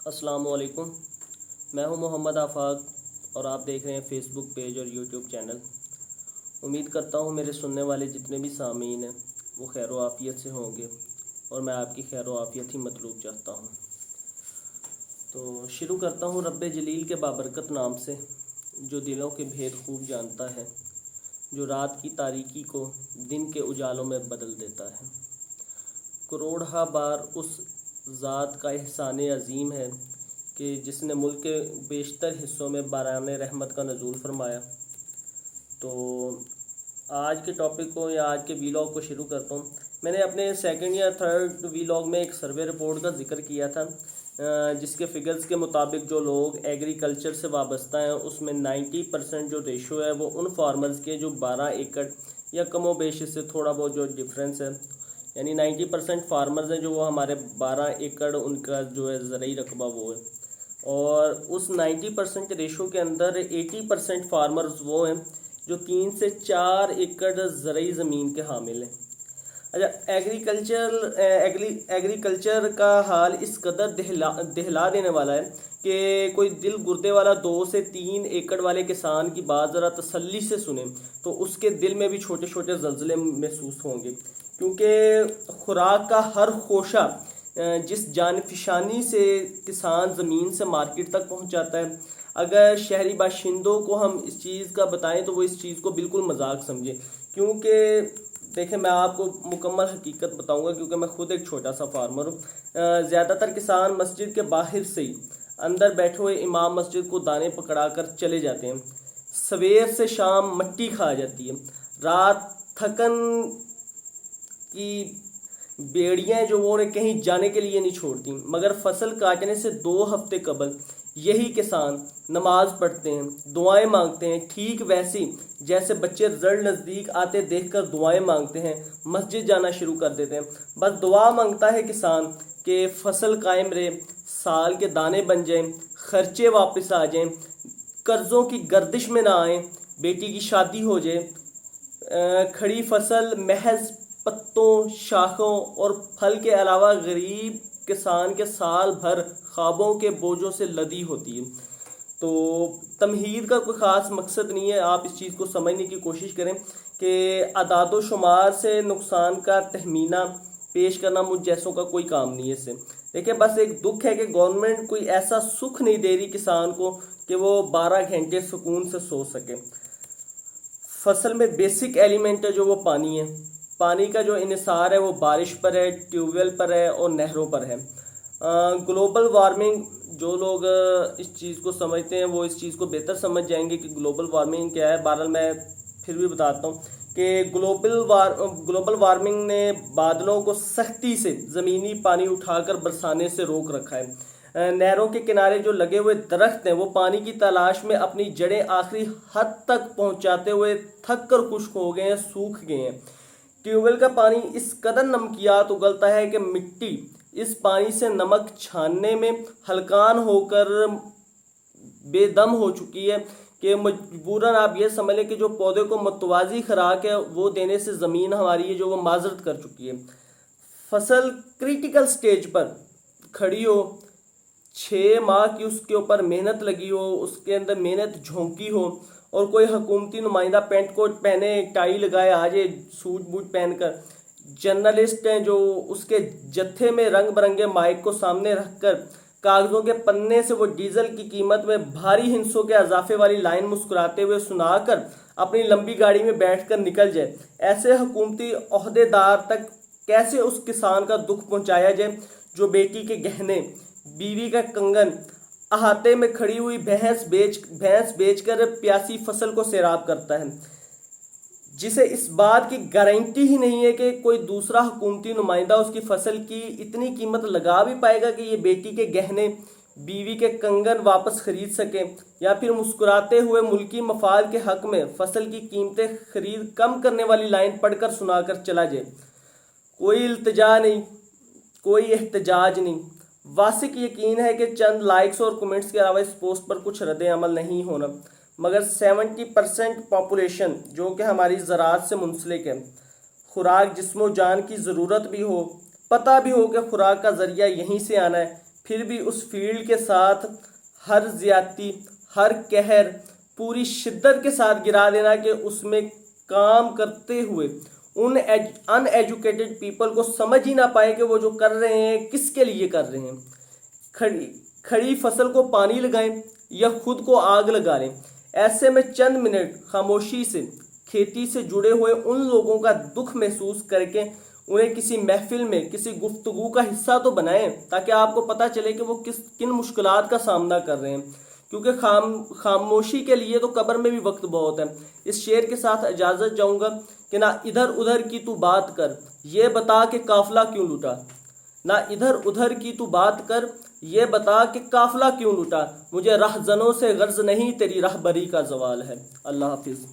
السلام علیکم، میں ہوں محمد آفاق اور آپ دیکھ رہے ہیں فیس بک پیج اور یوٹیوب چینل۔ امید کرتا ہوں میرے سننے والے جتنے بھی سامعین ہیں وہ خیر و عافیت سے ہوں گے اور میں آپ کی خیر و عافیت ہی مطلوب چاہتا ہوں۔ تو شروع کرتا ہوں رب جلیل کے بابرکت نام سے، جو دلوں کے بھید خوب جانتا ہے، جو رات کی تاریکی کو دن کے اجالوں میں بدل دیتا ہے۔ کروڑہا بار اس ذات کا احسان عظیم ہے کہ جس نے ملک کے بیشتر حصوں میں باران رحمت کا نزول فرمایا۔ تو آج کے ٹاپک کو یا آج کے ویلاگ کو شروع کرتا ہوں۔ میں نے اپنے سیکنڈ یا تھرڈ ویلاگ میں ایک سروے رپورٹ کا ذکر کیا تھا، جس کے فگرز کے مطابق جو لوگ ایگریکلچر سے وابستہ ہیں اس میں 90% جو ریشو ہے وہ ان فارمرز کے جو 12 ایکڑ یا کم و بیش سے تھوڑا بہت جو ڈفرینس ہے، یعنی 90% فارمرز ہیں جو وہ ہمارے 12 ایکڑ ان کا جو ہے زرعی رقبہ وہ ہے، اور اس 90% ریشو کے اندر 80% فارمرز وہ ہیں جو 3 سے 4 ایکڑ زرعی زمین کے حامل ہیں۔ اچھا، ایگریکلچر کا حال اس قدر دہلا دینے والا ہے کہ کوئی دل گردے والا 2 سے 3 ایکڑ والے کسان کی بات ذرا تسلی سے سنیں تو اس کے دل میں بھی چھوٹے چھوٹے زلزلے محسوس ہوں گے، کیونکہ خوراک کا ہر خوشہ جس جانفشانی سے کسان زمین سے مارکیٹ تک پہنچاتا ہے، اگر شہری باشندوں کو ہم اس چیز کا بتائیں تو وہ اس چیز کو بالکل مذاق سمجھیں، کیونکہ دیکھیں میں آپ کو مکمل حقیقت بتاؤں گا کیونکہ میں خود ایک چھوٹا سا فارمر ہوں۔ زیادہ تر کسان مسجد کے باہر سے ہی اندر بیٹھے ہوئے امام مسجد کو دانے پکڑا کر چلے جاتے ہیں، سویر سے شام مٹی کھا جاتی ہے، رات تھکن کی بیڑیاں جو وہ کہیں جانے کے لیے نہیں چھوڑتی، مگر فصل کاٹنے سے 2 ہفتے قبل یہی کسان نماز پڑھتے ہیں، دعائیں مانگتے ہیں، ٹھیک ویسی جیسے بچے رزلٹ نزدیک آتے دیکھ کر دعائیں مانگتے ہیں، مسجد جانا شروع کر دیتے ہیں۔ بس دعا مانگتا ہے کسان کہ فصل قائم رہے، سال کے دانے بن جائیں، خرچے واپس آ جائیں، قرضوں کی گردش میں نہ آئیں، بیٹی کی شادی ہو جائے، کھڑی فصل محض پتوں، شاخوں اور پھل کے علاوہ غریب کسان کے سال بھر خوابوں کے بوجھوں سے لدی ہوتی ہے۔ تو تمہید کا کوئی خاص مقصد نہیں ہے، آپ اس چیز کو سمجھنے کی کوشش کریں کہ اعداد و شمار سے نقصان کا تخمینہ پیش کرنا مجھ جیسوں کا کوئی کام نہیں ہے اس سے۔ دیکھیں بس ایک دکھ ہے کہ گورنمنٹ کوئی ایسا سکھ نہیں دے رہی کسان کو کہ وہ 12 گھنٹے سکون سے سو سکے۔ فصل میں بیسک ایلیمنٹ ہے جو وہ پانی ہے، پانی کا جو انحصار ہے وہ بارش پر ہے، ٹیوب ویل پر ہے اور نہروں پر ہے۔ گلوبل وارمنگ، جو لوگ اس چیز کو سمجھتے ہیں وہ اس چیز کو بہتر سمجھ جائیں گے کہ گلوبل وارمنگ کیا ہے۔ بہرحال میں پھر بھی بتاتا ہوں کہ گلوبل وارمنگ نے بادلوں کو سختی سے زمینی پانی اٹھا کر برسانے سے روک رکھا ہے۔ نہروں کے کنارے جو لگے ہوئے درخت ہیں وہ پانی کی تلاش میں اپنی جڑیں آخری حد تک پہنچاتے ہوئے تھک کر خشک ہو گئے ہیں، سوکھ گئے ہیں۔ ٹیوب ویل کا پانی اس قدر نمکیات اگلتا ہے کہ مٹی اس پانی سے نمک چھاننے میں ہلکان ہو کر بے دم ہو چکی ہے کہ مجبوراً آپ یہ سمجھ لیں کہ جو پودے کو متوازی خوراک ہے وہ دینے سے زمین ہماری ہے جو وہ معذرت کر چکی ہے۔ فصل کریٹیکل سٹیج پر کھڑی ہو، 6 ماہ کی اس کے اوپر محنت لگی ہو، اس کے اندر محنت جھونکی ہو، اور کوئی حکومتی نمائندہ پینٹ کوٹ پہنے، ٹائی لگائے آ جائے سوٹ بوٹ پہن کر، جرنلسٹ ہیں جو اس کے جتھے میں رنگ برنگے مائک کو سامنے رکھ کر کاغذوں کے پنے سے وہ ڈیزل کی قیمت میں بھاری ہندسوں کے اضافے والی لائن مسکراتے ہوئے سنا کر اپنی لمبی گاڑی میں بیٹھ کر نکل جائے، ایسے حکومتی عہدے دار تک کیسے اس کسان کا دکھ پہنچایا جائے جو بیٹی کے گہنے، بیوی کا کنگن، احاطے میں کھڑی ہوئی بھینس بیچ کر پیاسی فصل کو سیراب کرتا ہے، جسے اس بات کی گارنٹی ہی نہیں ہے کہ کوئی دوسرا حکومتی نمائندہ اس کی فصل کی اتنی قیمت لگا بھی پائے گا کہ یہ بیٹی کے گہنے، بیوی کے کنگن واپس خرید سکے، یا پھر مسکراتے ہوئے ملکی مفاد کے حق میں فصل کی قیمتیں خرید کم کرنے والی لائن پڑھ کر سنا کر چلا جائے۔ کوئی التجا نہیں، کوئی احتجاج نہیں، واثق یقین ہے کہ چند لائکس اور کمنٹس کے علاوہ اس پوسٹ پر کچھ رد عمل نہیں ہونا، مگر 70% پاپولیشن جو کہ ہماری زراعت سے منسلک ہے، خوراک جسم و جان کی ضرورت بھی ہو، پتہ بھی ہو کہ خوراک کا ذریعہ یہیں سے آنا ہے، پھر بھی اس فیلڈ کے ساتھ ہر زیادتی، ہر قہر پوری شدت کے ساتھ گرا دینا کہ اس میں کام کرتے ہوئے ان ان ایجوکیٹڈ پیپل کو سمجھ ہی نہ پائے کہ وہ جو کر رہے ہیں کس کے لیے کر رہے ہیں۔ کھڑی فصل کو پانی لگائیں یا خود کو آگ لگا لیں، ایسے میں چند منٹ خاموشی سے کھیتی سے جڑے ہوئے ان لوگوں کا دکھ محسوس کر کے انہیں کسی محفل میں کسی گفتگو کا حصہ تو بنائیں، تاکہ آپ کو پتہ چلے کہ وہ کن مشکلات کا سامنا کر رہے ہیں، کیونکہ خاموشی کے لیے تو قبر میں بھی وقت بہت ہے۔ اس شعر کے ساتھ اجازت چاہوں گا کہ نہ ادھر ادھر کی تو بات کر، یہ بتا کہ قافلہ کیوں لٹا۔ نہ ادھر ادھر کی تو بات کر، یہ بتا کہ قافلہ کیوں لٹا، مجھے رہزنوں سے غرض نہیں، تیری رہبری کا زوال ہے۔ اللہ حافظ۔